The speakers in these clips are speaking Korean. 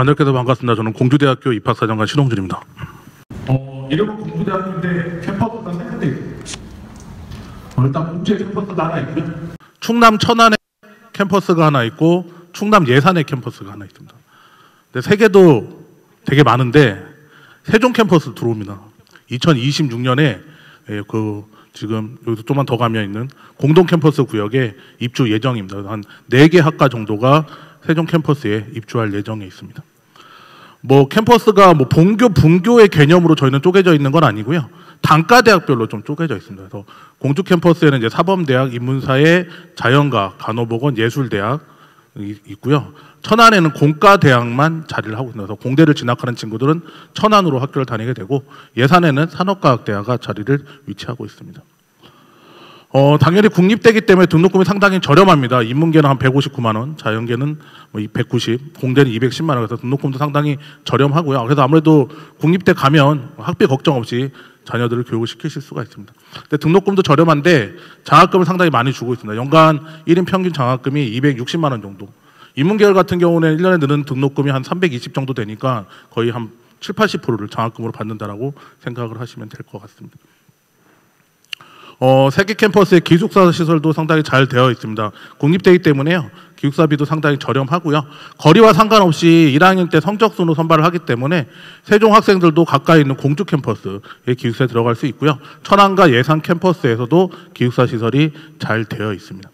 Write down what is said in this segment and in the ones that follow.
만들께서 반갑습니다. 저는 공주대학교 입학사정관 신홍준입니다. 이름은 공주대학교인데 캠퍼스가 3군데 있습니다. 일단 공주에 캠퍼스가 하나 있고요. 충남 천안에 캠퍼스가 하나 있고 충남 예산에 캠퍼스가 하나 있습니다. 근데 세 개도 되게 많은데 세종 캠퍼스 들어옵니다. 2026년에 지금 여기서 좀만 더 가면 있는 공동 캠퍼스 구역에 입주 예정입니다. 한 4개 학과 정도가 세종 캠퍼스에 입주할 예정에 있습니다. 캠퍼스가 본교, 분교의 개념으로 저희는 쪼개져 있는 건 아니고요. 단과대학별로 좀 쪼개져 있습니다. 그래서 공주 캠퍼스에는 이제 사범대학, 인문사회, 자연과, 간호보건, 예술대학 있고요. 천안에는 공과대학만 자리를 하고 있습니다. 그래서 공대를 진학하는 친구들은 천안으로 학교를 다니게 되고 예산에는 산업과학대학가 자리를 위치하고 있습니다. 당연히 국립대이기 때문에 등록금이 상당히 저렴합니다. 인문계는 한 159만 원, 자연계는 190, 공대는 210만 원. 그래서 등록금도 상당히 저렴하고요. 그래서 아무래도 국립대 가면 학비 걱정 없이 자녀들을 교육을 시키실 수가 있습니다. 근데 등록금도 저렴한데 장학금을 상당히 많이 주고 있습니다. 연간 1인 평균 장학금이 260만 원 정도. 인문계열 같은 경우는 1년에 드는 등록금이 한 320 정도 되니까 거의 한 7, 80%를 장학금으로 받는다라고 생각을 하시면 될 것 같습니다. 세계 캠퍼스의 기숙사 시설도 상당히 잘 되어 있습니다. 국립대이기 때문에요. 기숙사비도 상당히 저렴하고요. 거리와 상관없이 1학년 때 성적순으로 선발을 하기 때문에 세종 학생들도 가까이 있는 공주 캠퍼스에 기숙사에 들어갈 수 있고요. 천안과 예산 캠퍼스에서도 기숙사 시설이 잘 되어 있습니다.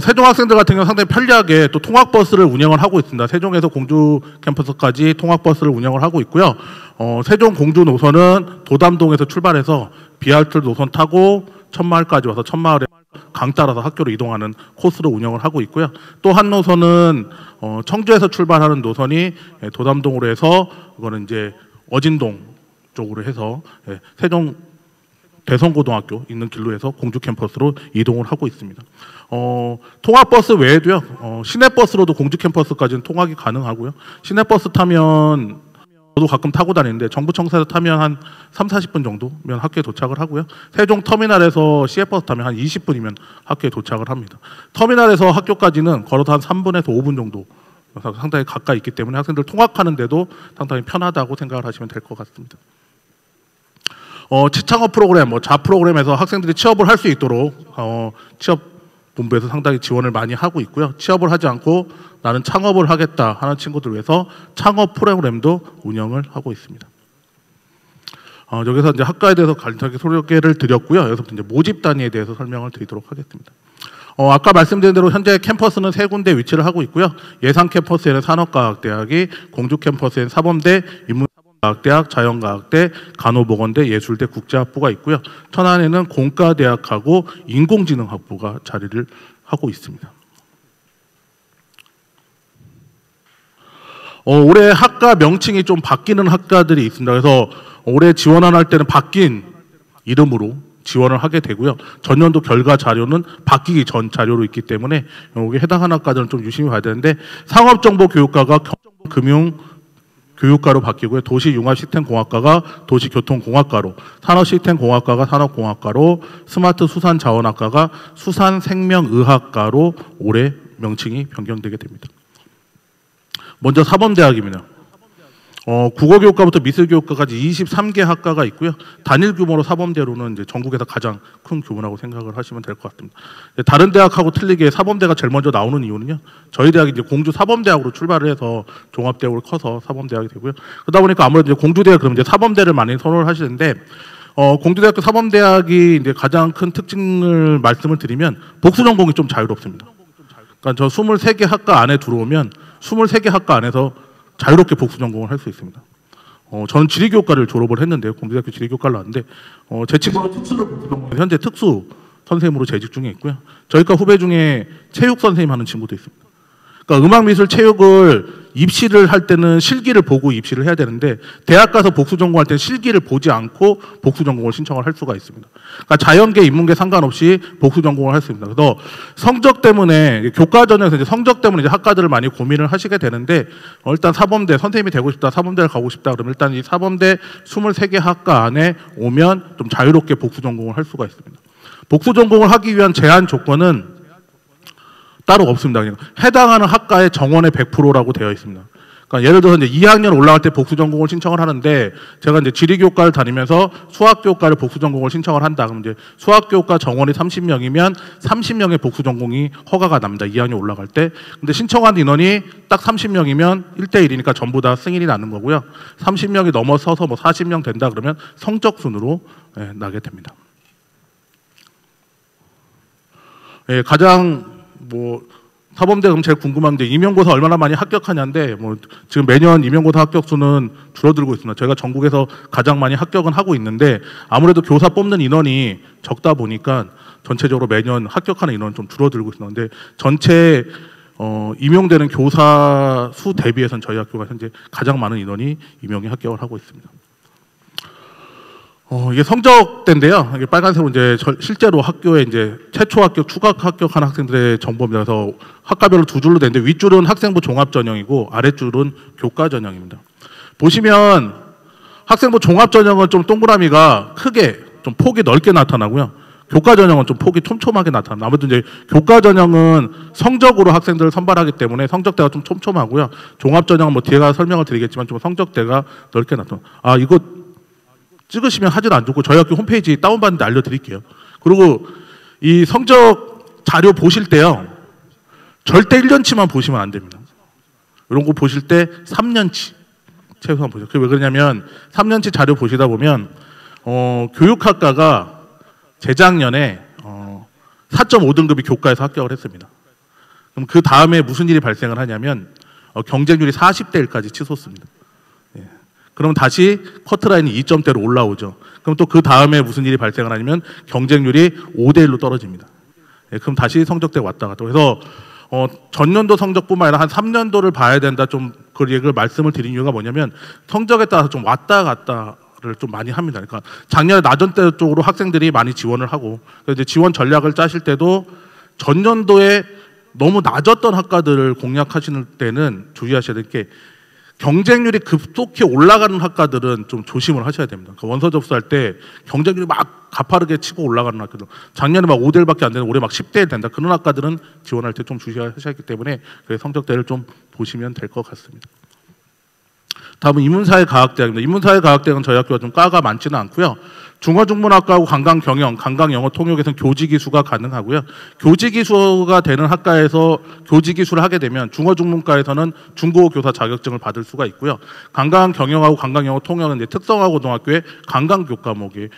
세종 학생들 같은 경우 상당히 편리하게 또 통학버스를 운영을 하고 있습니다. 세종에서 공주 캠퍼스까지 통학버스를 운영을 하고 있고요. 세종 공주 노선은 도담동에서 출발해서 비알틀 노선 타고 천마을까지 와서 천마을에 강 따라서 학교로 이동하는 코스로 운영을 하고 있고요. 또 한 노선은 청주에서 출발하는 노선이 도담동으로 해서 그거는 이제 어진동 쪽으로 해서 세종 대성고등학교 있는 길로 해서 공주 캠퍼스로 이동을 하고 있습니다. 통학버스 외에도요, 시내버스로도 공주 캠퍼스까지는 통학이 가능하고요. 시내버스 타면 저도 가끔 타고 다니는데 정부청사에서 타면 한 3, 40분 정도면 학교에 도착을 하고요. 세종 터미널에서 시외버스 타면 한 20분이면 학교에 도착을 합니다. 터미널에서 학교까지는 걸어서 한 3분에서 5분 정도 상당히 가까이 있기 때문에 학생들 통학하는데도 상당히 편하다고 생각을 하시면 될 것 같습니다. 취창업 프로그램, 자 프로그램에서 학생들이 취업을 할 수 있도록 취업본부에서 상당히 지원을 많이 하고 있고요. 취업을 하지 않고 나는 창업을 하겠다 하는 친구들 위해서 창업 프로그램도 운영을 하고 있습니다. 여기서 이제 학과에 대해서 간단하게 소개를 드렸고요. 여기서부터 이제 모집 단위에 대해서 설명을 드리도록 하겠습니다. 아까 말씀드린 대로 현재 캠퍼스는 3군데 위치를 하고 있고요. 예산 캠퍼스에는 산업과학대학이, 공주 캠퍼스에는 사범대, 인문과학대학, 자연과학대, 간호보건대, 예술대, 국제학부가 있고요. 천안에는 공과대학하고 인공지능학부가 자리를 하고 있습니다. 올해 학과 명칭이 좀 바뀌는 학과들이 있습니다. 그래서 올해 지원을 할 때는 바뀐 이름으로 지원을 하게 되고요. 전년도 결과 자료는 바뀌기 전 자료로 있기 때문에 여기 해당하는 학과들은 좀 유심히 봐야 되는데, 상업정보교육과가 교육과로 바뀌고요. 도시융합시스템공학과가 도시교통공학과로, 산업시스템공학과가 산업공학과로, 스마트수산자원학과가 수산생명의학과로 올해 명칭이 변경되게 됩니다. 먼저 사범대학입니다. 국어교육과부터 미술교육과까지 23개 학과가 있고요. 단일 규모로 사범대로는 이제 전국에서 가장 큰 규모라고 생각을 하시면 될 것 같습니다. 다른 대학하고 틀리게 사범대가 제일 먼저 나오는 이유는요, 저희 대학이 이제 공주 사범대학으로 출발을 해서 종합대학으로 커서 사범대학이 되고요. 그러다 보니까 아무래도 이제 공주대학 그러면 이제 사범대를 많이 선호를 하시는데, 공주대학교 사범대학이 이제 가장 큰 특징을 말씀을 드리면 복수 전공이 좀 자유롭습니다. 그러니까 저 23개 학과 안에 들어오면 23개 학과 안에서 자유롭게 복수 전공을 할 수 있습니다. 저는 지리교육과를 졸업을 했는데요. 공주대학교 지리교육과를 나왔는데, 제 친구는 특수를 복수 전공해서 현재 특수 선생님으로 재직 중에 있고요. 저희과 후배 중에 체육 선생님 하는 친구도 있습니다. 그러니까 음악미술 체육을 입시를 할 때는 실기를 보고 입시를 해야 되는데, 대학 가서 복수 전공할 때는 실기를 보지 않고 복수 전공을 신청을 할 수가 있습니다. 그러니까 자연계, 인문계 상관없이 복수 전공을 할 수 있습니다. 그래서 성적 때문에, 교과전에서 이제 성적 때문에 이제 학과들을 많이 고민을 하시게 되는데, 일단 사범대, 선생님이 되고 싶다, 사범대를 가고 싶다, 그러면 일단 이 사범대 23개 학과 안에 오면 좀 자유롭게 복수 전공을 할 수가 있습니다. 복수 전공을 하기 위한 제한 조건은 따로 없습니다. 그냥 해당하는 학과의 정원의 100%라고 되어 있습니다. 그러니까 예를 들어서 이제 2학년 올라갈 때 복수 전공을 신청을 하는데 제가 이제 지리교과를 다니면서 수학교과를 복수 전공을 신청을 한다. 그럼 이제 수학교과 정원이 30명이면 30명의 복수 전공이 허가가 납니다. 2학년 올라갈 때. 근데 신청한 인원이 딱 30명이면 1대1이니까 전부 다 승인이 나는 거고요. 30명이 넘어서서 뭐 40명 된다 그러면 성적 순으로 나게 됩니다. 예, 가장 뭐 사범대 그럼 제일 궁금한 게 임용고사 얼마나 많이 합격하냐인데 뭐 지금 매년 임용고사 합격 수는 줄어들고 있습니다. 저희가 전국에서 가장 많이 합격은 하고 있는데 아무래도 교사 뽑는 인원이 적다 보니까 전체적으로 매년 합격하는 인원은 좀 줄어들고 있습니다. 근데 전체 임용되는 교사 수 대비해서는 저희 학교가 현재 가장 많은 인원이 임용에 합격을 하고 있습니다. 이게 성적대인데요. 이게 빨간색으로 이제 실제로 학교에 이제 최초 합격, 추가 합격한 학생들의 정보입니다. 그래서 학과별로 두 줄로 되는데 윗줄은 학생부 종합 전형이고 아랫줄은 교과 전형입니다. 보시면 학생부 종합 전형은 좀 동그라미가 크게 좀 폭이 넓게 나타나고요. 교과 전형은 좀 폭이 촘촘하게 나타납니다. 아무래도 이제 교과 전형은 성적으로 학생들을 선발하기 때문에 성적대가 좀 촘촘하고요. 종합 전형은 뭐 뒤에 가서 설명을 드리겠지만 좀 성적대가 넓게 나타납니다. 아, 이거 찍으시면 사진 안 좋고 저희 학교 홈페이지 다운받는데 알려드릴게요. 그리고 이 성적 자료 보실 때요. 절대 1년치만 보시면 안 됩니다. 이런 거 보실 때 3년치 최소한 보세요. 그게 왜 그러냐면 3년치 자료 보시다 보면 교육학과가 재작년에 4.5등급이 교과에서 합격을 했습니다. 그럼 그 다음에 무슨 일이 발생을 하냐면 경쟁률이 40대 1까지 치솟습니다. 그럼 다시 커트라인이 2점대로 올라오죠. 그럼 또 그 다음에 무슨 일이 발생을 하냐면 경쟁률이 5대 1로 떨어집니다. 그럼 다시 성적대가 왔다 갔다. 그래서 전년도 성적뿐만 아니라 한 3년도를 봐야 된다. 좀 그 얘기를 말씀을 드린 이유가 뭐냐면 성적에 따라서 좀 왔다 갔다를 좀 많이 합니다. 그러니까 작년에 낮은 때 쪽으로 학생들이 많이 지원을 하고 이제 지원 전략을 짜실 때도 전년도에 너무 낮았던 학과들을 공략하시는 때는 주의하셔야 될 게 경쟁률이 급속히 올라가는 학과들은 좀 조심을 하셔야 됩니다. 그러니까 원서 접수할 때 경쟁률이 막 가파르게 치고 올라가는 학과들, 작년에 막 5대 1밖에 안 되는 올해 막 10대 1 된다. 그런 학과들은 지원할 때 좀 주시하셔야 하기 때문에 성적대를 좀 보시면 될 것 같습니다. 다음은 인문사회과학대학입니다. 인문사회과학대학은 저희 학교가 좀 과가 많지는 않고요. 중어중문학과하고 관광경영, 강강영어 통역에서는 교직이수가 가능하고요. 교직이수가 되는 학과에서 교직이수를 하게 되면 중어중문과에서는 중고교사 자격증을 받을 수가 있고요. 관광경영하고 관광영어 통역은 이제 특성화고등학교의 관광교 과목의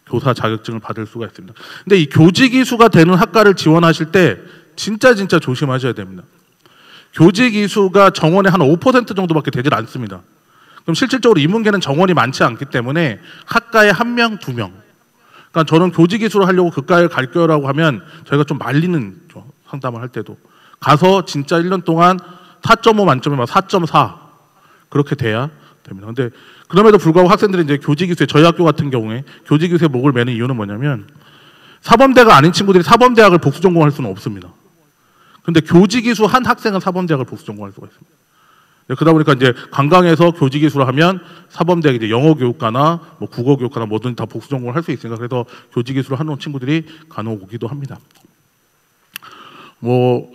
교사 자격증을 받을 수가 있습니다. 근데 이 교직이수가 되는 학과를 지원하실 때 진짜 조심하셔야 됩니다. 교직이수가 정원의 한 5% 정도밖에 되질 않습니다. 그럼 실질적으로 인문계는 정원이 많지 않기 때문에 학과에 1명, 2명. 그러니까 저는 교직이수를 하려고 그과에 갈 거라고 하면 저희가 좀 말리는 상담을 할 때도 가서 진짜 1년 동안 4.5 만점에 막 4.4 그렇게 돼야 됩니다. 근데 그럼에도 불구하고 학생들이 이제 교직이수에 저희 학교 같은 경우에 교직이수에 목을 매는 이유는 뭐냐면 사범대가 아닌 친구들이 사범대학을 복수 전공할 수는 없습니다. 근데 교직이수 한 학생은 사범대학을 복수 전공할 수가 있습니다. 그러다 보니까 이제 관광에서 교직이수를 하면 사범대학 이제 영어교육과나 뭐 국어교육과나 뭐든 다 복수 전공을 할 수 있으니까 그래서 교직이수를 하는 친구들이 간혹 오기도 합니다. 뭐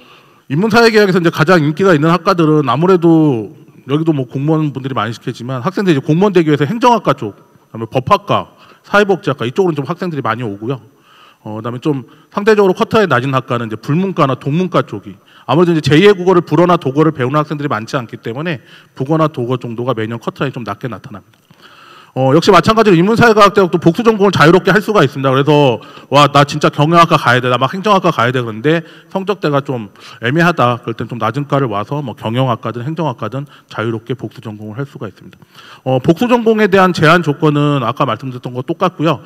인문사회계약에서 이제 가장 인기가 있는 학과들은 아무래도 여기도 뭐 공무원분들이 많이 시키지만 학생들이 이제 공무원 되기 위해서 행정학과 쪽, 그다음에 법학과, 사회복지학과 이쪽으로는 좀 학생들이 많이 오고요. 그다음에 좀 상대적으로 커트라인 낮은 학과는 이제 불문과나 동문과 쪽이 아무래도 이제 제2의 국어를 불어나 독어를 배우는 학생들이 많지 않기 때문에 국어나 독어 정도가 매년 커트라인이 좀 낮게 나타납니다. 역시 마찬가지로 인문사회과학대학도 복수 전공을 자유롭게 할 수가 있습니다. 그래서 와, 나 진짜 경영학과 가야 돼, 나 막 행정학과 가야 돼 그런데 성적대가 좀 애매하다. 그럴 땐 좀 낮은 과를 와서 뭐 경영학과든 행정학과든 자유롭게 복수 전공을 할 수가 있습니다. 복수 전공에 대한 제한 조건은 아까 말씀드렸던 거 똑같고요.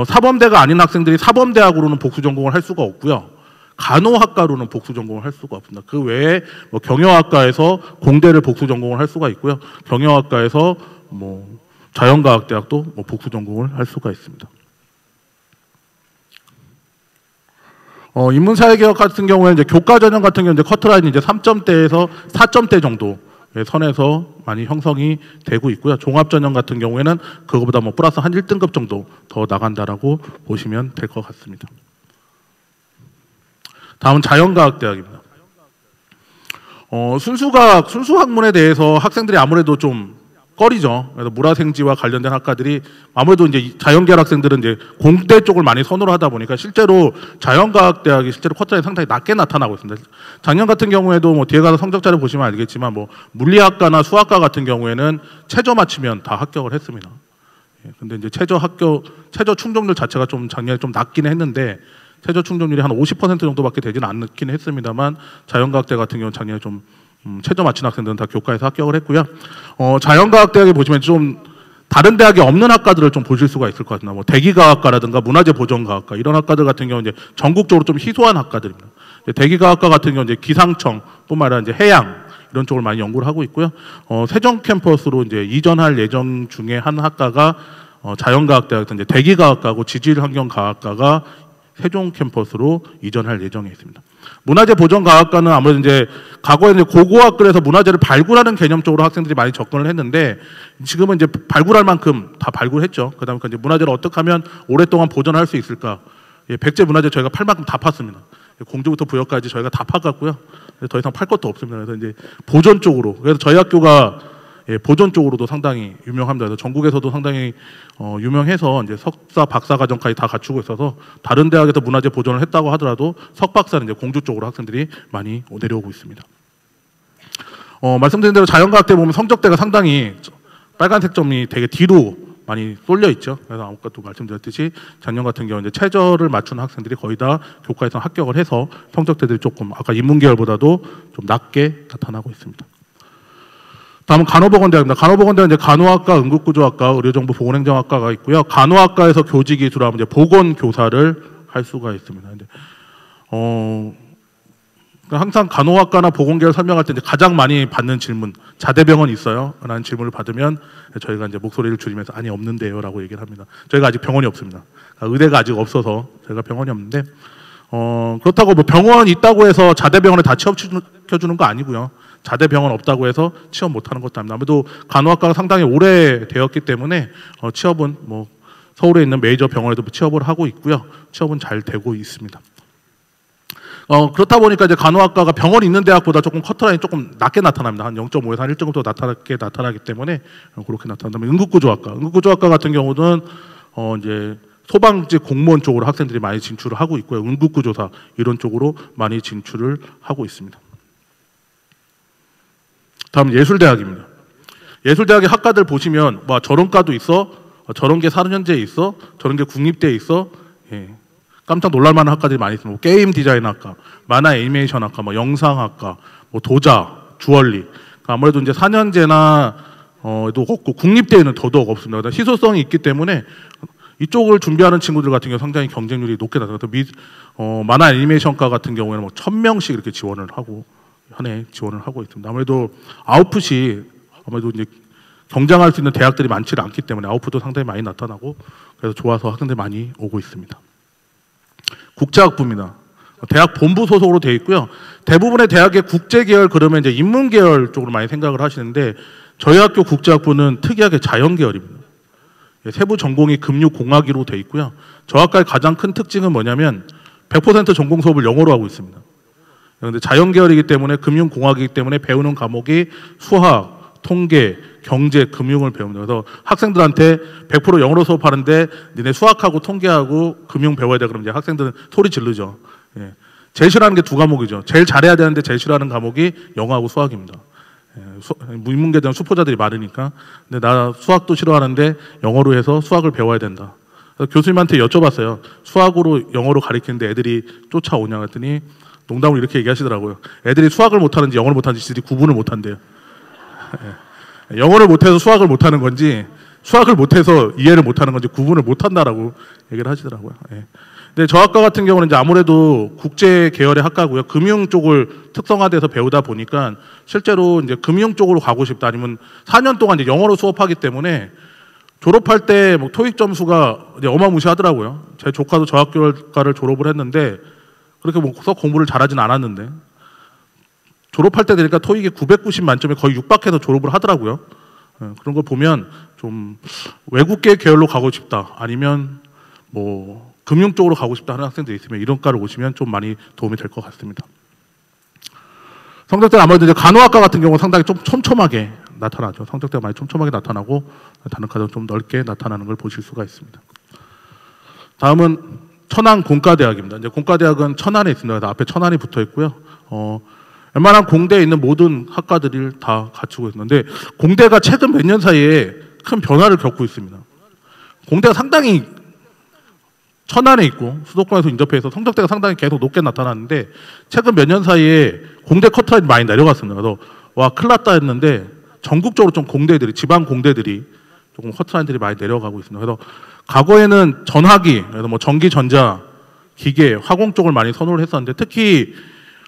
사범대가 아닌 학생들이 사범대학으로는 복수 전공을 할 수가 없고요. 간호학과로는 복수 전공을 할 수가 없습니다. 그 외에 뭐 경영학과에서 공대를 복수 전공을 할 수가 있고요. 경영학과에서 뭐 자연과학대학도 뭐 복수 전공을 할 수가 있습니다. 인문사회계열 같은 경우에 이제 교과 전형 같은 경우는 이제 커트라인이 이제 3점대에서 4점대 정도 선에서 많이 형성이 되고 있고요. 종합 전형 같은 경우에는 그거보다 뭐 플러스 한 1등급 정도 더 나간다라고 보시면 될 것 같습니다. 다음은 자연과학대학입니다. 순수학문에 대해서 학생들이 아무래도 좀 꺼리죠. 그래서 물화생지와 관련된 학과들이 아무래도 이제 자연계열 학생들은 이제 공대 쪽을 많이 선호를 하다 보니까 실제로 자연과학대학이 실제로 쿼터에 상당히 낮게 나타나고 있습니다. 작년 같은 경우에도 뭐 뒤에 가서 성적자를 보시면 알겠지만 뭐 물리학과나 수학과 같은 경우에는 최저 맞추면 다 합격을 했습니다. 근데 이제 최저 충족률 자체가 좀 작년에 좀 낮긴 했는데 최저 충족률이 한 50% 정도밖에 되지는 않긴 했습니다만 자연과학대 같은 경우는 작년에 좀 최저 맞춘 학생들은 다 교과에서 합격을 했고요. 자연과학대학에 보시면 좀 다른 대학에 없는 학과들을 좀 보실 수가 있을 것 같습니다. 뭐 대기과학과라든가 문화재보전과학과 이런 학과들 같은 경우는 이제 전국적으로 좀 희소한 학과들입니다. 대기과학과 같은 경우는 이제 기상청뿐만 아니라 이제 해양 이런 쪽을 많이 연구를 하고 있고요. 세종 캠퍼스로 이제 이전할 예정 중에 한 학과가 자연과학대학에서 이제 대기과학과고 지질환경과학과가 세종 캠퍼스로 이전할 예정에 있습니다. 문화재보전과학과는 아무래도 이제 과거에 이제 고고학교에서 문화재를 발굴하는 개념적으로 학생들이 많이 접근을 했는데 지금은 이제 발굴할 만큼 다 발굴했죠. 그다음에 이제 문화재를 어떻게 하면 오랫동안 보존할 수 있을까? 백제 문화재 저희가 팔 만큼 다 팠습니다. 공주부터 부여까지 저희가 다 파갔고요. 더 이상 팔 것도 없습니다. 그래서 이제 보존 쪽으로. 그래서 저희 학교가 보존 쪽으로도 상당히 유명합니다. 그래서 전국에서도 상당히 유명해서 이제 석사, 박사 과정까지 다 갖추고 있어서 다른 대학에서 문화재 보존을 했다고 하더라도 석박사는 이제 공주 쪽으로 학생들이 많이 내려오고 있습니다. 말씀드린 대로 자연과학대 보면 성적대가 상당히 빨간색 점이 되게 뒤로 많이 쏠려 있죠. 그래서 아까도 말씀드렸듯이 작년 같은 경우 이제 최저를 맞춘 학생들이 거의 다 교과에서 합격을 해서 성적대들이 조금 아까 인문계열보다도 좀 낮게 나타나고 있습니다. 다음은 간호보건대학입니다. 간호보건대는 이제 간호학과, 응급구조학과, 의료정보보건행정학과가 있고요. 간호학과에서 교직이 들어가면 이제 보건교사를 할 수가 있습니다. 근데 항상 간호학과나 보건계열 설명할 때 이제 가장 많이 받는 질문, 자대병원 있어요? 라는 질문을 받으면 저희가 이제 목소리를 줄이면서 아니 없는데요 라고 얘기를 합니다. 저희가 아직 병원이 없습니다. 의대가 아직 없어서 저희가 병원이 없는데 그렇다고 뭐 병원 있다고 해서 자대병원에 다 취업시켜주는 거 아니고요. 자대병원 없다고 해서 취업 못하는 것도 아닙니다. 아무래도 간호학과가 상당히 오래되었기 때문에 취업은 뭐 서울에 있는 메이저 병원에도 취업을 하고 있고요. 취업은 잘 되고 있습니다. 그렇다 보니까 이제 간호학과가 병원 있는 대학보다 조금 커트라인이 조금 낮게 나타납니다. 한 0.5에서 한 1.5 더 나타나기 때문에 그렇게 나타난다면 응급구조학과 같은 경우는 이제 소방직 공무원 쪽으로 학생들이 많이 진출을 하고 있고요. 응급구조사 이런 쪽으로 많이 진출을 하고 있습니다. 다음 예술대학입니다. 예술대학의 학과들 보시면 와 저런 과도 있어, 저런 게 산현제에 있어, 저런 게 국립대에 있어. 깜짝 놀랄만한 학과들이 많이 있습니다. 뭐 게임 디자인학과, 만화 애니메이션학과, 뭐 영상학과, 뭐 도자, 주얼리. 아무래도 이제 4년제나 도 없고 국립대에는 더더욱 없습니다. 희소성이 있기 때문에 이쪽을 준비하는 친구들 같은 경우 상당히 경쟁률이 높게 나타나서 만화 애니메이션과 같은 경우에는 뭐 1000명씩 이렇게 지원을 하고 현에 지원을 하고 있습니다. 아무래도 아웃풋이 아무래도 이제 경쟁할 수 있는 대학들이 많지 않기 때문에 아웃풋도 상당히 많이 나타나고 그래서 좋아서 학생들이 많이 오고 있습니다. 국제학부입니다. 대학 본부 소속으로 되어 있고요. 대부분의 대학의 국제계열 그러면 이제 인문계열 쪽으로 많이 생각을 하시는데 저희 학교 국제학부는 특이하게 자연계열입니다. 세부 전공이 금융공학으로 되어 있고요. 저 학과의 가장 큰 특징은 뭐냐면 100% 전공 수업을 영어로 하고 있습니다. 그런데 자연계열이기 때문에 금융공학이기 때문에 배우는 과목이 수학, 통계, 경제, 금융을 배웁니다. 그래서 학생들한테 100% 영어로 수업하는데 니네 수학하고 통계하고 금융 배워야 돼. 그러면 이제 학생들은 소리 지르죠. 제일 싫어하는 게 두 과목이죠. 제일 잘해야 되는데 제일 싫어하는 과목이 영어하고 수학입니다. 인문계는 수포자들이 많으니까. 근데 나 수학도 싫어하는데 영어로 해서 수학을 배워야 된다. 그래서 교수님한테 여쭤봤어요. 수학으로 영어로 가르치는데 애들이 쫓아오냐 했더니 농담을 이렇게 얘기하시더라고요. 애들이 수학을 못하는지 영어를 못하는지 지들이 구분을 못한대요. 영어를 못해서 수학을 못하는 건지 수학을 못해서 이해를 못하는 건지 구분을 못한다라고 얘기를 하시더라고요. 근데 저 학과 같은 경우는 이제 아무래도 국제 계열의 학과고요. 금융 쪽을 특성화돼서 배우다 보니까 실제로 이제 금융 쪽으로 가고 싶다 아니면 4년 동안 이제 영어로 수업하기 때문에 졸업할 때 뭐 토익 점수가 이제 어마무시하더라고요. 제 조카도 저 학교를 졸업을 했는데 그렇게 뭐 썩 공부를 잘하진 않았는데 졸업할 때 되니까 토익이 990 만점에 거의 육박해서 졸업을 하더라고요. 그런 걸 보면 좀 외국계 계열로 가고 싶다 아니면 뭐 금융 쪽으로 가고 싶다 하는 학생들이 있으면 이런 과를 오시면 좀 많이 도움이 될 것 같습니다. 성적대는 아무래도 이제 간호학과 같은 경우 상당히 좀 촘촘하게 나타나죠. 성적대가 많이 촘촘하게 나타나고 다른 과도 좀 넓게 나타나는 걸 보실 수가 있습니다. 다음은 천안 공과대학입니다. 이제 공과대학은 천안에 있습니다. 그래서 앞에 천안이 붙어 있고요. 웬만한 공대에 있는 모든 학과들을 다 갖추고 있는데 공대가 최근 몇 년 사이에 큰 변화를 겪고 있습니다. 공대가 상당히 천안에 있고 수도권에서 인접해서 성적대가 상당히 계속 높게 나타났는데 최근 몇 년 사이에 공대 커트라인이 많이 내려갔습니다. 그래서 와 큰일 났다 했는데 전국적으로 좀 공대들이 지방 공대들이 조금 커트라인들이 많이 내려가고 있습니다. 그래서 과거에는 전화기, 그래서 뭐 전기, 전자, 기계, 화공 쪽을 많이 선호를 했었는데 특히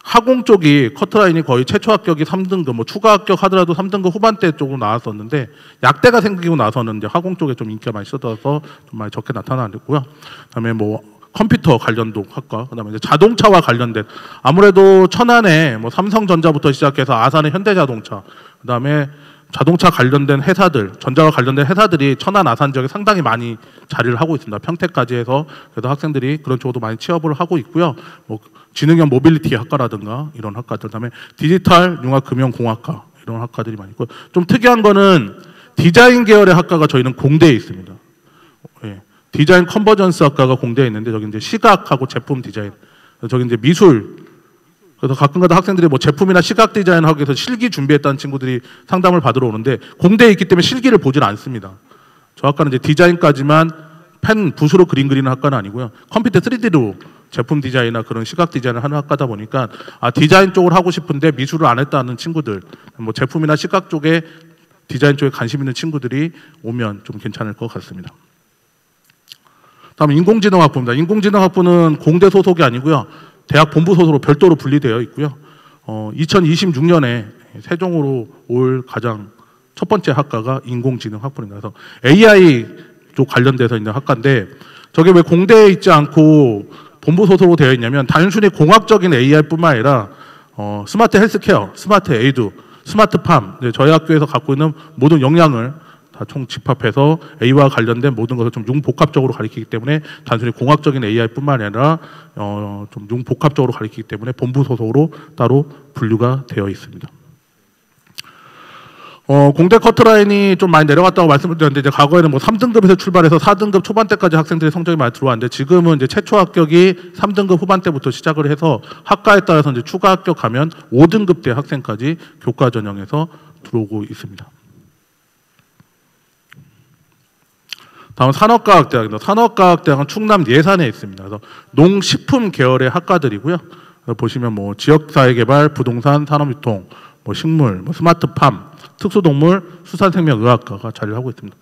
화공 쪽이 커트라인이 거의 최초 합격이 3등급, 뭐 추가 합격 하더라도 3등급 후반대 쪽으로 나왔었는데 약대가 생기고 나서는 이제 화공 쪽에 좀 인기가 많이 쏟아서 좀 많이 적게 나타나고요. 그다음에 뭐 컴퓨터 관련도 학과, 그다음에 이제 자동차와 관련된 아무래도 천안에 뭐 삼성전자부터 시작해서 아산의 현대자동차, 그다음에 자동차 관련된 회사들, 전자와 관련된 회사들이 천안 아산 지역에 상당히 많이 자리를 하고 있습니다. 평택까지 해서 그래서 학생들이 그런 쪽으로 많이 취업을 하고 있고요. 뭐 지능형 모빌리티 학과라든가 이런 학과들, 그다음에 디지털 융합금융공학과 이런 학과들이 많이 있고 좀 특이한 거는 디자인 계열의 학과가 저희는 공대에 있습니다. 예. 디자인 컨버전스 학과가 공대에 있는데 저기 이제 시각하고 제품 디자인, 저기 이제 미술. 그래서 가끔가다 학생들이 뭐 제품이나 시각 디자인하기 위해서 실기 준비했다는 친구들이 상담을 받으러 오는데 공대에 있기 때문에 실기를 보질 않습니다. 저 학과는 이제 디자인까지만 펜, 붓으로 그림 그리는 학과는 아니고요. 컴퓨터 3D로 제품 디자인이나 그런 시각 디자인을 하는 학과다 보니까 디자인 쪽을 하고 싶은데 미술을 안 했다는 친구들, 뭐 제품이나 시각 쪽에 디자인 쪽에 관심 있는 친구들이 오면 좀 괜찮을 것 같습니다. 다음 인공지능학부입니다. 인공지능학부는 공대 소속이 아니고요. 대학 본부 소속으로 별도로 분리되어 있고요. 2026년에 세종으로 올 가장 첫 번째 학과가 인공지능학부입니다. 그래서 AI 쪽 관련돼서 있는 학과인데 저게 왜 공대에 있지 않고 본부 소속으로 되어 있냐면 단순히 공학적인 AI뿐만 아니라 스마트 헬스케어, 스마트 에이드, 스마트팜, 저희 학교에서 갖고 있는 모든 역량을 다 총 집합해서 A와 관련된 모든 것을 좀 융복합적으로 가리키기 때문에 단순히 공학적인 AI뿐만 아니라 좀 융복합적으로 가리키기 때문에 본부 소속으로 따로 분류가 되어 있습니다. 공대 커트라인이 좀 많이 내려갔다고 말씀을 드렸는데 이제 과거에는 뭐 3등급에서 출발해서 4등급 초반대까지 학생들이 성적이 많이 들어왔는데 지금은 이제 최초 합격이 3등급 후반대부터 시작을 해서 학과에 따라서 이제 추가 합격하면 5등급대 학생까지 교과 전형에서 들어오고 있습니다. 다음 산업과학대학입니다. 산업과학대학은 충남 예산에 있습니다. 그래서 농식품 계열의 학과들이고요. 보시면 뭐 지역사회개발, 부동산, 산업유통, 뭐 식물, 뭐 스마트팜, 특수동물, 수산생명의학과가 자리를 하고 있습니다.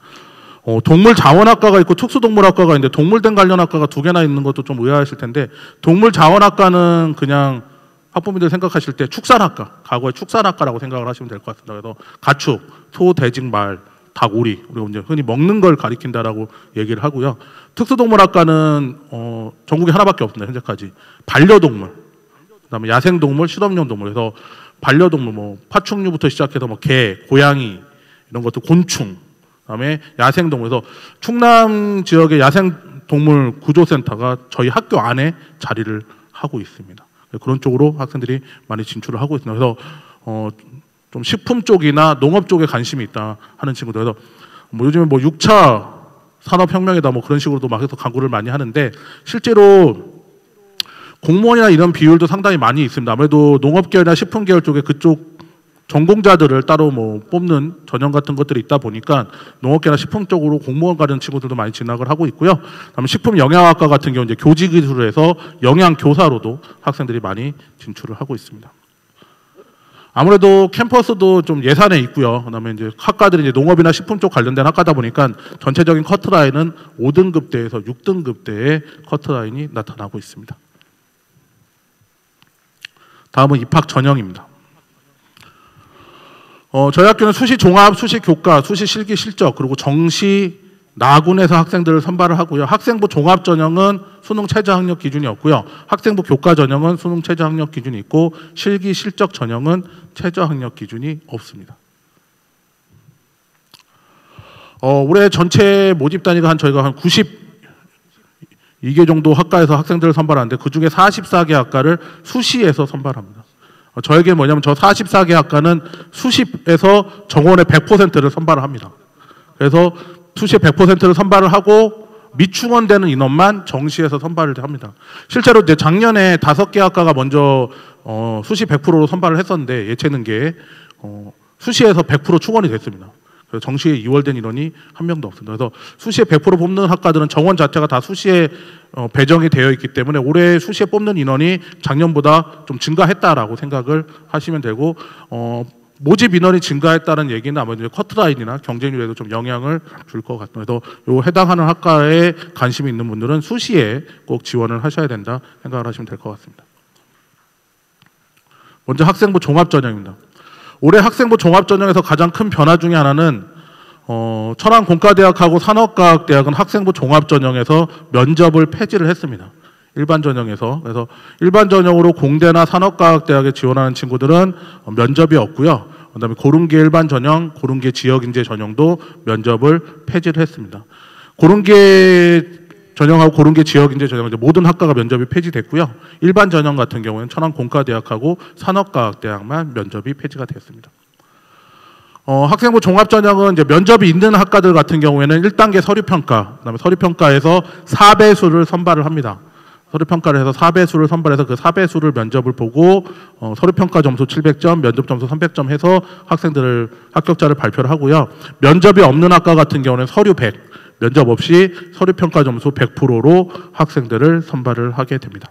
동물자원학과가 있고 특수동물학과가 있는데 동물된 관련 학과가 두 개나 있는 것도 좀 의아하실 텐데 동물자원학과는 그냥 학부모님들 생각하실 때 축산학과, 과거의 축산학과라고 생각을 하시면 될 것 같습니다. 그래서 가축, 소, 돼지, 말, 닭, 오리, 우리가 이제 흔히 먹는 걸 가리킨다라고 얘기를 하고요. 특수동물학과는 전국에 하나밖에 없습니다. 현재까지 반려동물, 그다음에 야생동물, 실험용 동물. 그래서 반려동물, 뭐 파충류부터 시작해서 뭐 개, 고양이 이런 것도 곤충, 그다음에 야생동물. 그래서 충남 지역의 야생동물 구조센터가 저희 학교 안에 자리를 하고 있습니다. 그런 쪽으로 학생들이 많이 진출을 하고 있습니다. 그래서 좀 식품 쪽이나 농업 쪽에 관심이 있다 하는 친구들. 그래서 뭐 요즘에 뭐 6차 산업혁명이다 뭐 그런 식으로도 막 해서 광고를 많이 하는데 실제로 공무원이나 이런 비율도 상당히 많이 있습니다. 아무래도 농업 계열이나 식품 계열 쪽에 그쪽 전공자들을 따로 뭐 뽑는 전형 같은 것들이 있다 보니까 농업 계열이나 식품 쪽으로 공무원 가는 친구들도 많이 진학을 하고 있고요. 그다음에 식품 영양학과 같은 경우 이제 교직 기술을 해서 영양 교사로도 학생들이 많이 진출을 하고 있습니다. 아무래도 캠퍼스도 좀 예산에 있고요. 그다음에 이제 학과들이 이제 농업이나 식품 쪽 관련된 학과다 보니까 전체적인 커트라인은 5등급대에서 6등급대의 커트라인이 나타나고 있습니다. 다음은 입학 전형입니다. 저희 학교는 수시 종합, 수시 교과, 수시 실기 실적, 그리고 정시 나군에서 학생들을 선발을 하고요. 학생부 종합 전형은 수능 최저 학력 기준이 없고요. 학생부 교과 전형은 수능 최저 학력 기준이 있고 실기 실적 전형은 최저 학력 기준이 없습니다. 올해 전체 모집 단위가 저희가 한 92개 정도 학과에서 학생들을 선발하는데 그중에 44개 학과를 수시에서 선발합니다. 저에게 뭐냐면 저 44개 학과는 수시에서 정원의 100%를 선발을 합니다. 그래서 수시의 100%를 선발을 하고 미충원되는 인원만 정시에서 선발을 합니다. 실제로 이제 작년에 5개 학과가 먼저 수시 100%로 선발을 했었는데 예체능계에 수시에서 100% 충원이 됐습니다. 그래서 정시에 2월된 인원이 한 명도 없습니다. 그래서 수시에 100% 뽑는 학과들은 정원 자체가 다 수시에 배정이 되어 있기 때문에 올해 수시에 뽑는 인원이 작년보다 좀 증가했다라고 생각을 하시면 되고 모집 인원이 증가했다는 얘기는 아마 이제 커트라인이나 경쟁률에도 좀 영향을 줄 것 같아요. 그래서 요 해당하는 학과에 관심이 있는 분들은 수시에 꼭 지원을 하셔야 된다 생각을 하시면 될 것 같습니다. 먼저 학생부 종합전형입니다. 올해 학생부 종합전형에서 가장 큰 변화 중에 하나는 천안공과대학하고 산업과학대학은 학생부 종합전형에서 면접을 폐지를 했습니다. 일반 전형에서. 그래서 일반 전형으로 공대나 산업과학대학에 지원하는 친구들은 면접이 없고요. 그다음에 고른계 일반 전형, 고른계 지역인재 전형도 면접을 폐지를 했습니다. 고른계 전형하고 고른계 지역인재 전형 모든 학과가 면접이 폐지됐고요. 일반 전형 같은 경우에는 천안공과대학하고 산업과학대학만 면접이 폐지가 됐습니다. 학생부 종합전형은 이제 면접이 있는 학과들 같은 경우에는 1단계 서류평가, 그다음에 서류평가에서 4배수를 선발을 합니다. 서류평가를 해서 4배수를 선발해서 그 4배수를 면접을 보고 서류평가 점수 700점, 면접 점수 300점 해서 학생들을 합격자를 발표를 하고요. 면접이 없는 학과 같은 경우는 서류 100, 면접 없이 서류평가 점수 100%로 학생들을 선발을 하게 됩니다.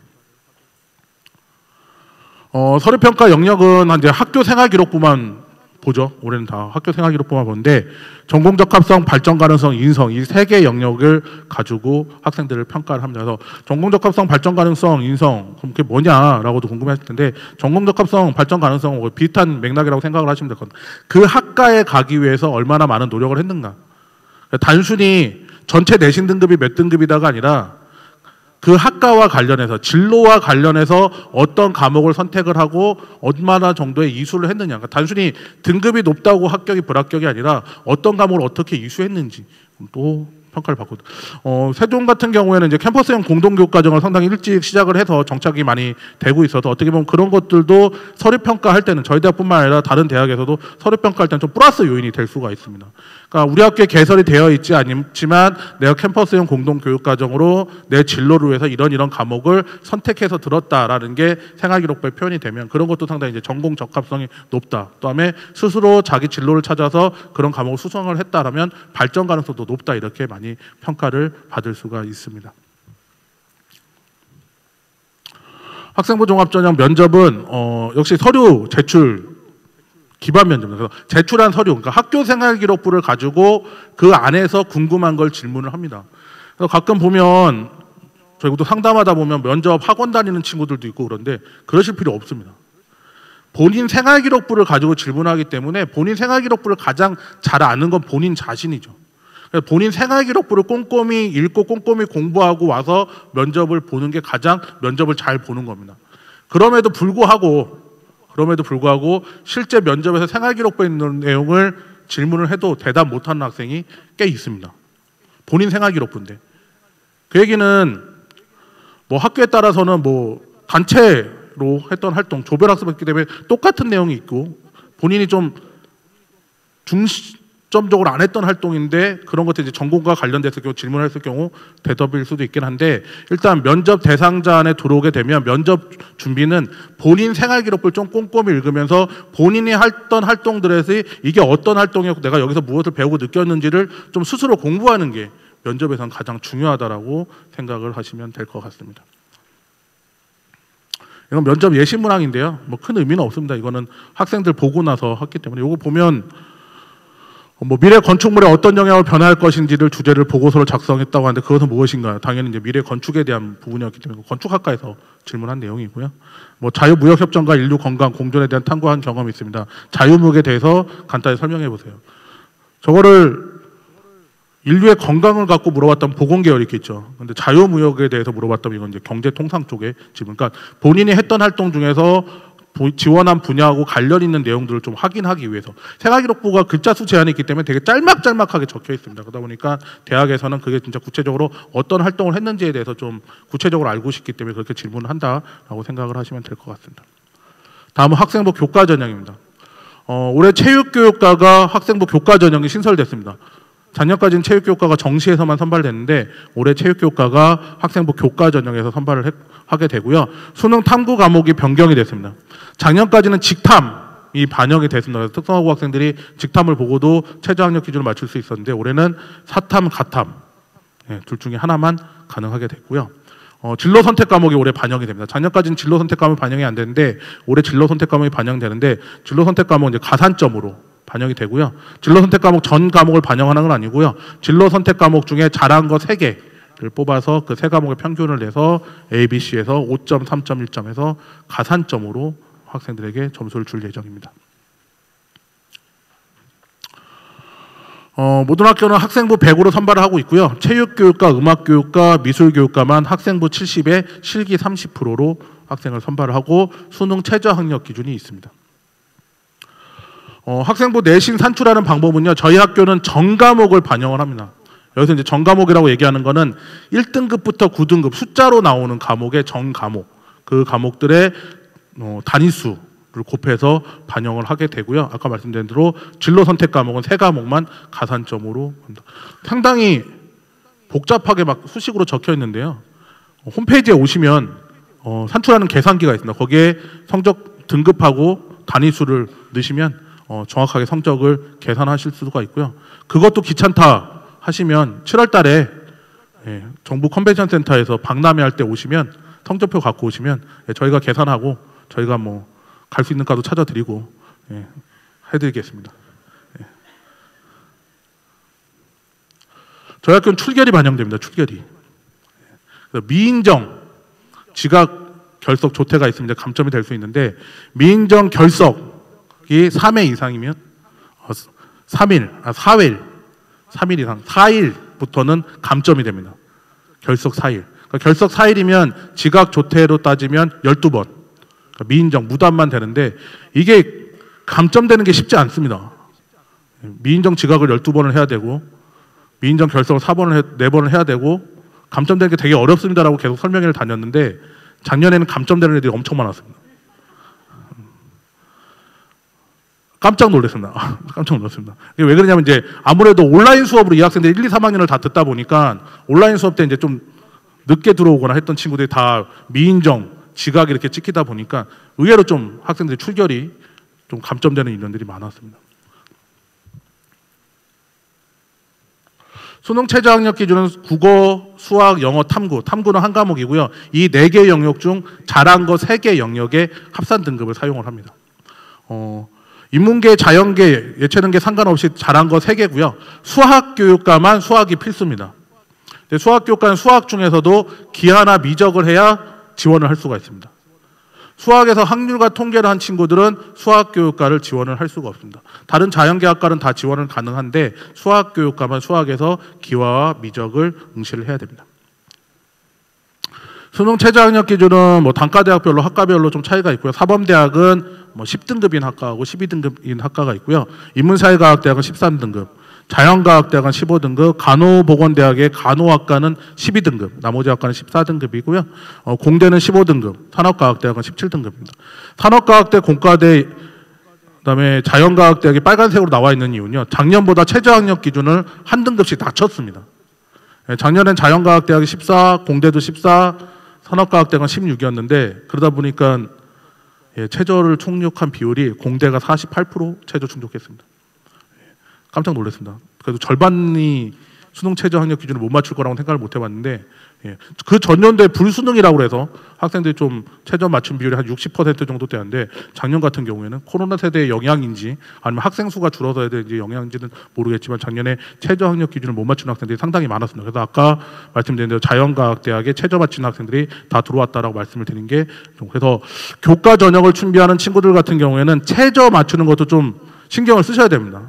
서류평가 영역은 이제 학교 생활기록부만 보죠. 올해는 다 학교 생활기록부만 보는데 전공적합성, 발전 가능성, 인성 이 3개 영역을 가지고 학생들을 평가를 합니다. 그래서 전공적합성, 발전 가능성, 인성 그럼 그게 뭐냐라고도 궁금해하실 텐데 전공적합성, 발전 가능성은 비슷한 맥락이라고 생각을 하시면 될 겁니다. 그 학과에 가기 위해서 얼마나 많은 노력을 했는가. 단순히 전체 내신 등급이 몇 등급이다가 아니라 그 학과와 관련해서 진로와 관련해서 어떤 과목을 선택을 하고 얼마나 정도의 이수를 했느냐. 그러니까 단순히 등급이 높다고 합격이 불합격이 아니라 어떤 과목을 어떻게 이수했는지 또 평가를 받거든요. 세종 같은 경우에는 이제 캠퍼스형 공동교육 과정을 상당히 일찍 시작을 해서 정착이 많이 되고 있어서 어떻게 보면 그런 것들도 서류 평가할 때는 저희 대학뿐만 아니라 다른 대학에서도 서류 평가할 때는 좀 플러스 요인이 될 수가 있습니다. 그러니까 우리 학교에 개설이 되어 있지 않지만 내가 캠퍼스형 공동교육 과정으로 내 진로를 위해서 이런 과목을 선택해서 들었다라는 게 생활기록부에 표현이 되면 그런 것도 상당히 이제 전공 적합성이 높다. 그다음에 스스로 자기 진로를 찾아서 그런 과목을 수성을 했다라면 발전 가능성도 높다. 이렇게 많이 평가를 받을 수가 있습니다. 학생부 종합전형 면접은 역시 서류 제출 기반 면접입니다. 그래서 제출한 서류, 그러니까 학교 생활기록부를 가지고 그 안에서 궁금한 걸 질문을 합니다. 그래서 가끔 보면 저희도 상담하다 보면 면접 학원 다니는 친구들도 있고 그런데 그러실 필요 없습니다. 본인 생활기록부를 가지고 질문하기 때문에 본인 생활기록부를 가장 잘 아는 건 본인 자신이죠. 본인 생활기록부를 꼼꼼히 읽고 꼼꼼히 공부하고 와서 면접을 보는 게 가장 면접을 잘 보는 겁니다. 그럼에도 불구하고 실제 면접에서 생활기록부에 있는 내용을 질문을 해도 대답 못하는 학생이 꽤 있습니다. 본인 생활기록부인데. 그 얘기는 뭐 학교에 따라서는 뭐 단체로 했던 활동, 조별학습했기 때문에 똑같은 내용이 있고 본인이 좀 중점적으로 안 했던 활동인데 그런 것들 이제 전공과 관련돼서 질문을 했을 경우 대답일 수도 있긴 한데 일단 면접 대상자 안에 들어오게 되면 면접 준비는 본인 생활기록부를 좀 꼼꼼히 읽으면서 본인이 했던 활동들에서 이게 어떤 활동이었고 내가 여기서 무엇을 배우고 느꼈는지를 좀 스스로 공부하는 게 면접에서는 가장 중요하다라고 생각을 하시면 될 것 같습니다. 이건 면접 예시 문항인데요. 뭐 큰 의미는 없습니다. 이거는 학생들 보고 나서 했기 때문에 이거 보면 뭐 미래 건축물에 어떤 영향을 변화할 것인지를 주제를 보고서로 작성했다고 하는데 그것은 무엇인가요? 당연히 이제 미래 건축에 대한 부분이었기 때문에 건축학과에서 질문한 내용이고요. 뭐 자유무역협정과 인류 건강 공존에 대한 탐구한 경험이 있습니다. 자유무역에 대해서 간단히 설명해 보세요. 저거를 인류의 건강을 갖고 물어봤던 보건 계열이 있겠죠. 근데 자유무역에 대해서 물어봤다면 이건 이제 경제통상 쪽의 질문. 그러니까 본인이 했던 활동 중에서 지원한 분야하고 관련 있는 내용들을 좀 확인하기 위해서 생활기록부가 글자 수 제한이 있기 때문에 되게 짤막짤막하게 적혀 있습니다. 그러다 보니까 대학에서는 그게 진짜 구체적으로 어떤 활동을 했는지에 대해서 좀 구체적으로 알고 싶기 때문에 그렇게 질문을 한다라고 생각을 하시면 될 것 같습니다. 다음은 학생부 교과 전형입니다. 올해 체육교육과가 학생부 교과 전형이 신설됐습니다. 작년까지는 체육교육과가 정시에서만 선발됐는데 올해 체육교육과가 학생부 교과 전형에서 선발을 하게 되고요. 수능 탐구 과목이 변경이 됐습니다. 작년까지는 직탐이 반영이 됐습니다. 그래서 특성화고 학생들이 직탐을 보고도 최저학력 기준을 맞출 수 있었는데 올해는 사탐, 가탐 둘 중에 하나만 가능하게 됐고요. 진로 선택 과목이 올해 반영이 됩니다. 작년까지는 진로 선택 과목이 반영이 안 되는데 올해 진로 선택 과목이 반영되는데 진로 선택 과목은 이제 가산점으로 반영이 되고요. 진로 선택 과목 전 과목을 반영하는 건 아니고요. 진로 선택 과목 중에 잘한 거 3개를 뽑아서 그 3과목의 평균을 내서 ABC에서 5점, 3점, 1점에서 가산점으로 학생들에게 점수를 줄 예정입니다. 모든 학교는 학생부 100으로 선발을 하고 있고요. 체육교육과, 음악교육과, 미술교육과만 학생부 70에 실기 30%로 학생을 선발을 하고 수능 최저학력 기준이 있습니다. 학생부 내신 산출하는 방법은요. 저희 학교는 전 과목을 반영을 합니다. 여기서 이제 전 과목이라고 얘기하는 거는 1등급부터 9등급 숫자로 나오는 과목의 전 과목, 그 과목들의 단위수를 곱해서 반영을 하게 되고요. 아까 말씀드린 대로 진로 선택 과목은 3과목만 가산점으로 합니다. 상당히 복잡하게 막 수식으로 적혀 있는데요. 홈페이지에 오시면 산출하는 계산기가 있습니다. 거기에 성적 등급하고 단위수를 넣으시면 정확하게 성적을 계산하실 수가 있고요. 그것도 귀찮다 하시면 7월 달에 정부 컨벤션 센터에서 박람회 할 때 오시면 성적표 갖고 오시면 저희가 계산하고 저희가 뭐 갈 수 있는 과도 찾아드리고 해드리겠습니다. 저희 학교는 출결이 반영됩니다. 출결이. 미인정, 지각, 결석, 조퇴가 있으면 이제 감점이 될 수 있는데 미인정, 결석 이 3회 이상이면 3일 이상 4일부터는 감점이 됩니다. 결석 4일. 그러니까 결석 4일이면 지각 조퇴로 따지면 12번. 그러니까 미인정 무단만 되는데 이게 감점되는 게 쉽지 않습니다. 미인정 지각을 12번을 해야 되고 미인정 결석을 4번을 해야 되고 감점되는 게 되게 어렵습니다라고 계속 설명회를 다녔는데 작년에는 감점되는 애들이 엄청 많았습니다. 깜짝 놀랐습니다. 깜짝 놀랐습니다. 이게 왜 그러냐면 이제 아무래도 온라인 수업으로 이 학생들이 1, 2, 3학년을 다 듣다 보니까 온라인 수업 때 이제 좀 늦게 들어오거나 했던 친구들이 다 미인정, 지각 이렇게 찍히다 보니까 의외로 좀 학생들이 출결이 좀 감점되는 인원들이 많았습니다. 수능 최저학력 기준은 국어, 수학, 영어, 탐구. 탐구는 한 과목이고요. 이 4개 영역 중 잘한 거 3개 영역에 합산 등급을 사용을 합니다. 인문계, 자연계, 예체능계 상관없이 잘한 거 3개고요. 수학교육과만 수학이 필수입니다. 수학교육과는 수학 중에서도 기하나 미적을 해야 지원을 할 수가 있습니다. 수학에서 확률과 통계를 한 친구들은 수학교육과를 지원을 할 수가 없습니다. 다른 자연계학과는 다 지원은 가능한데 수학교육과만 수학에서 기하와 미적을 응시를 해야 됩니다. 수능 최저학력 기준은 뭐 단과대학별로 학과별로 좀 차이가 있고요. 사범대학은 뭐 10등급인 학과하고 12등급인 학과가 있고요. 인문사회과학대학은 13등급, 자연과학대학은 15등급, 간호보건대학의 간호학과는 12등급, 나머지 학과는 14등급이고요. 공대는 15등급, 산업과학대학은 17등급입니다. 산업과학대, 공과대, 그다음에 자연과학대학이 빨간색으로 나와 있는 이유는요. 작년보다 최저학력 기준을 한 등급씩 낮췄습니다. 작년엔 자연과학대학이 14, 공대도 14, 산업과학대학은 16이었는데 그러다 보니까 최저를 충족한 비율이 공대가 48% 최저 충족했습니다. 깜짝 놀랐습니다. 그래도 절반이 수능 최저 학력 기준을 못 맞출 거라고 생각을 못 해봤는데 그 전년도에 불수능이라고 해서 학생들이 좀 최저 맞춤 비율이 한 60% 정도 되는데 작년 같은 경우에는 코로나 세대의 영향인지 아니면 학생 수가 줄어서야 되는지 영향인지는 모르겠지만 작년에 최저 학력 기준을 못 맞추는 학생들이 상당히 많았습니다. 그래서 아까 말씀드린 대로 자연과학대학에 최저 맞추는 학생들이 다 들어왔다라고 말씀을 드린 게 그래서 교과 전형을 준비하는 친구들 같은 경우에는 최저 맞추는 것도 좀 신경을 쓰셔야 됩니다.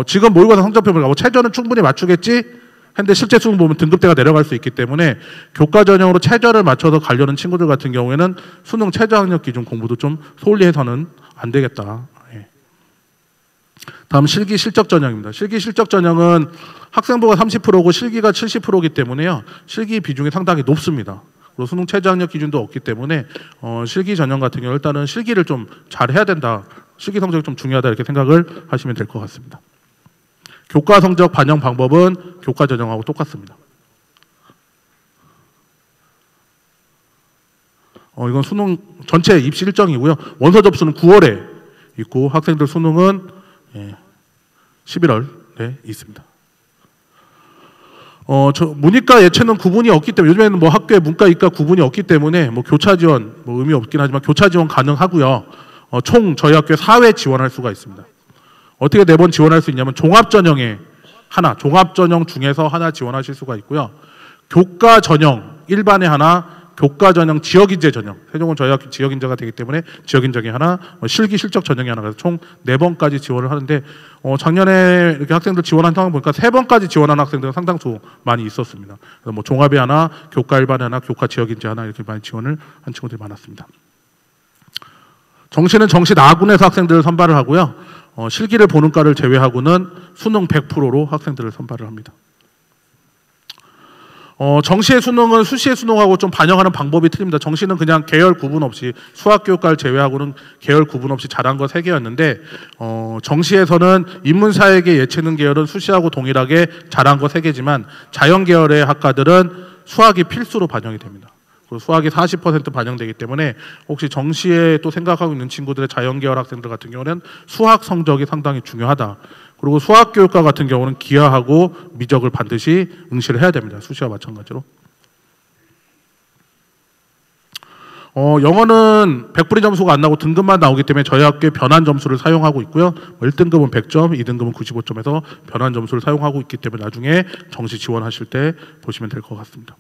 지금 모의고사 성적표 보니까 최저는 충분히 맞추겠지 했는데 실제 수능 보면 등급대가 내려갈 수 있기 때문에 교과 전형으로 최저를 맞춰서 가려는 친구들 같은 경우에는 수능 최저학력 기준 공부도 좀 소홀히 해서는 안 되겠다. 다음 실기 실적 전형입니다. 실기 실적 전형은 학생부가 30%고 실기가 70%이기 때문에요. 실기 비중이 상당히 높습니다. 그리고 수능 최저 학력 기준도 없기 때문에 실기 전형 같은 경우 일단은 실기를 좀 잘해야 된다. 실기 성적이 좀 중요하다 이렇게 생각을 하시면 될 것 같습니다. 교과 성적 반영 방법은 교과 전형하고 똑같습니다. 이건 수능 전체 입시 일정이고요. 원서 접수는 9월에 있고 학생들 수능은 11월에 있습니다. 문이과 예체능 구분이 없기 때문에 요즘에는 뭐 학교에 문과, 이과 구분이 없기 때문에 뭐 교차 지원 뭐 의미 없긴 하지만 교차 지원 가능하고요. 총 저희 학교에 4회 지원할 수가 있습니다. 어떻게 4번 지원할 수 있냐면 종합 전형에 하나, 종합 전형 중에서 하나 지원하실 수가 있고요. 교과 전형 일반에 하나, 교과 전형 지역인재 전형. 세종은 저희 학교 지역인재가 되기 때문에 지역인재이 하나, 실기 실적 전형이 하나. 그래서 총 4번까지 지원을 하는데 작년에 이렇게 학생들 지원한 상황 보니까 3번까지 지원하는 학생들은 상당수 많이 있었습니다. 그래서 뭐 종합에 하나, 교과 일반에 하나, 교과 지역인재 하나 이렇게 많이 지원을 한 친구들이 많았습니다. 정시는 정시 나군에서 학생들을 선발을 하고요. 실기를 보는 과를 제외하고는 수능 100%로 학생들을 선발을 합니다. 정시의 수능은 수시의 수능하고 좀 반영하는 방법이 틀립니다. 정시는 그냥 계열 구분 없이 수학교육과를 제외하고는 계열 구분 없이 잘한 거 3개였는데 정시에서는 인문사회계 예체능 계열은 수시하고 동일하게 잘한 거 3개지만 자연계열의 학과들은 수학이 필수로 반영이 됩니다. 그리고 수학이 40% 반영되기 때문에 혹시 정시에 또 생각하고 있는 친구들의 자연계열 학생들 같은 경우는 수학 성적이 상당히 중요하다. 그리고 수학교육과 같은 경우는 기하하고 미적을 반드시 응시를 해야 됩니다. 수시와 마찬가지로. 영어는 100분위 점수가 안 나오고 등급만 나오기 때문에 저희 학교에 변환 점수를 사용하고 있고요. 1등급은 100점, 2등급은 95점에서 변환 점수를 사용하고 있기 때문에 나중에 정시 지원하실 때 보시면 될 것 같습니다.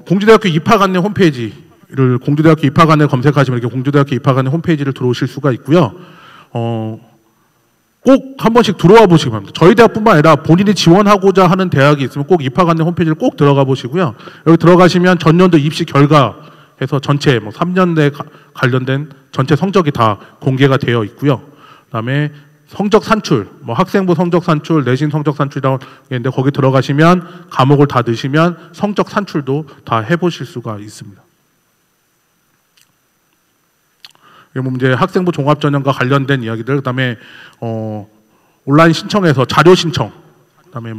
공주대학교 입학안내 홈페이지를 공주대학교 입학안내 검색하시면 이렇게 공주대학교 입학안내 홈페이지를 들어오실 수가 있고요. 꼭 한 번씩 들어와 보시기 바랍니다. 저희 대학뿐만 아니라 본인이 지원하고자 하는 대학이 있으면 꼭 입학안내 홈페이지를 꼭 들어가 보시고요. 여기 들어가시면 전년도 입시 결과에서 전체 3년 내 관련된 전체 성적이 다 공개가 되어 있고요. 그다음에 성적 산출, 학생부 성적 산출, 내신 성적 산출이라고 있는데 거기 들어가시면 과목을 다 넣으시면 성적 산출도 다 해보실 수가 있습니다. 이제 학생부 종합전형과 관련된 이야기들, 그다음에 온라인 신청에서 자료 신청, 그다음에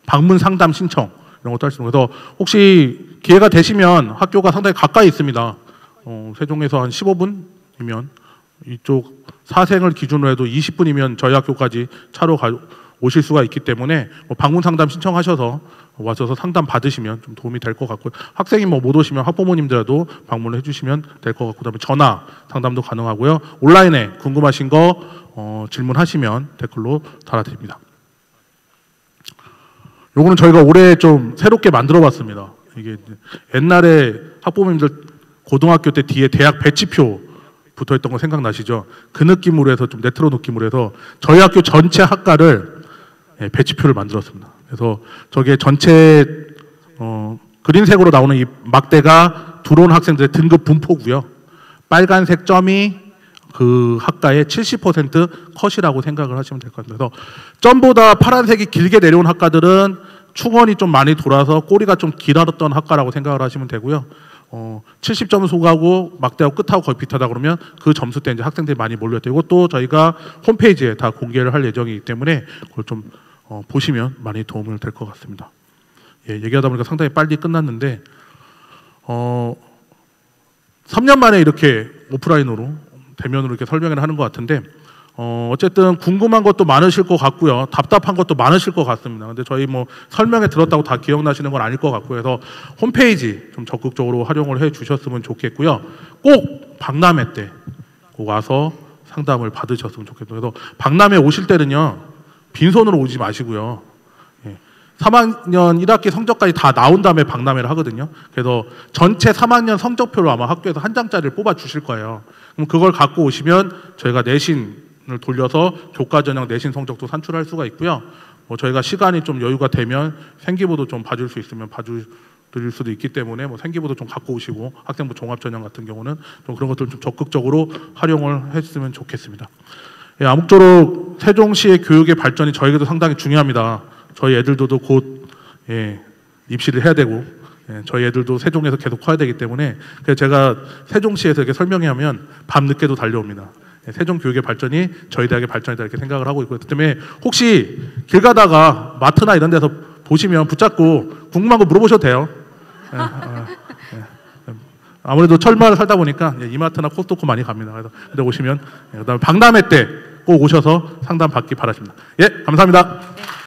방문 상담 신청 이런 것도 할 수 있는. 그래서 혹시 기회가 되시면 학교가 상당히 가까이 있습니다. 세종에서 한 15분이면 이쪽 사생을 기준으로 해도 20분이면 저희 학교까지 차로 오실 수가 있기 때문에 방문 상담 신청하셔서 와셔서 상담 받으시면 좀 도움이 될 것 같고요. 학생이 못 오시면 학부모님들도 방문을 해주시면 될 것 같고, 그다음에 전화 상담도 가능하고요. 온라인에 궁금하신 거 질문하시면 댓글로 달아드립니다. 요거는 저희가 올해 좀 새롭게 만들어봤습니다. 이게 옛날에 학부모님들 고등학교 때 뒤에 대학 배치표 붙어있던 거 생각나시죠? 그 느낌으로 해서 좀 레트로 느낌으로 해서 저희 학교 전체 학과를 배치표를 만들었습니다. 그래서 저게 전체 그린색으로 나오는 이 막대가 들어온 학생들의 등급 분포고요. 빨간색 점이 그 학과의 70% 컷이라고 생각을 하시면 될 것 같아요. 그래서 점보다 파란색이 길게 내려온 학과들은 충원이 좀 많이 돌아서 꼬리가 좀 길었던 학과라고 생각을 하시면 되고요. 70점 소가고 막대하고 끝하고 거의 비슷하다 그러면 그 점수 때 이제 학생들이 많이 몰렸대요. 이것도 저희가 홈페이지에 다 공개를 할 예정이기 때문에 그걸 좀 보시면 많이 도움이 될 것 같습니다. 얘기하다 보니까 상당히 빨리 끝났는데 3년 만에 이렇게 오프라인으로 대면으로 이렇게 설명을 하는 것 같은데 어쨌든 궁금한 것도 많으실 것 같고요. 답답한 것도 많으실 것 같습니다. 근데 저희 설명에 들었다고 다 기억나시는 건 아닐 것 같고요. 그래서 홈페이지 좀 적극적으로 활용을 해 주셨으면 좋겠고요. 꼭 박람회 때 꼭 와서 상담을 받으셨으면 좋겠고요. 그래서 박람회 오실 때는요, 빈손으로 오지 마시고요. 3학년 1학기 성적까지 다 나온 다음에 박람회를 하거든요. 그래서 전체 3학년 성적표를 아마 학교에서 한 장짜리를 뽑아 주실 거예요. 그럼 그걸 갖고 오시면 저희가 내신을 돌려서 교과 전형 내신 성적도 산출할 수가 있고요. 저희가 시간이 좀 여유가 되면 생기부도 좀 봐줄 수 있으면 봐드릴 수도 있기 때문에 생기부도 좀 갖고 오시고 학생부 종합 전형 같은 경우는 좀 그런 것들을 좀 적극적으로 활용을 했으면 좋겠습니다. 아무쪼록 세종시의 교육의 발전이 저에게도 상당히 중요합니다. 저희 애들도 곧 입시를 해야 되고 저희 애들도 세종에서 계속 커야 되기 때문에 그래서 제가 세종시에서 이렇게 설명하면 밤늦게도 달려옵니다. 세종 교육의 발전이 저희 대학의 발전이다 이렇게 생각을 하고 있고, 그 때문에 혹시 길 가다가 마트나 이런 데서 보시면 붙잡고 궁금한 거 물어보셔도 돼요. 아무래도 철마을 살다 보니까 이마트나 코스트코 많이 갑니다. 그래서 근데 오시면 그다음에 박람회 때 꼭 오셔서 상담 받기 바라십니다. 예, 감사합니다.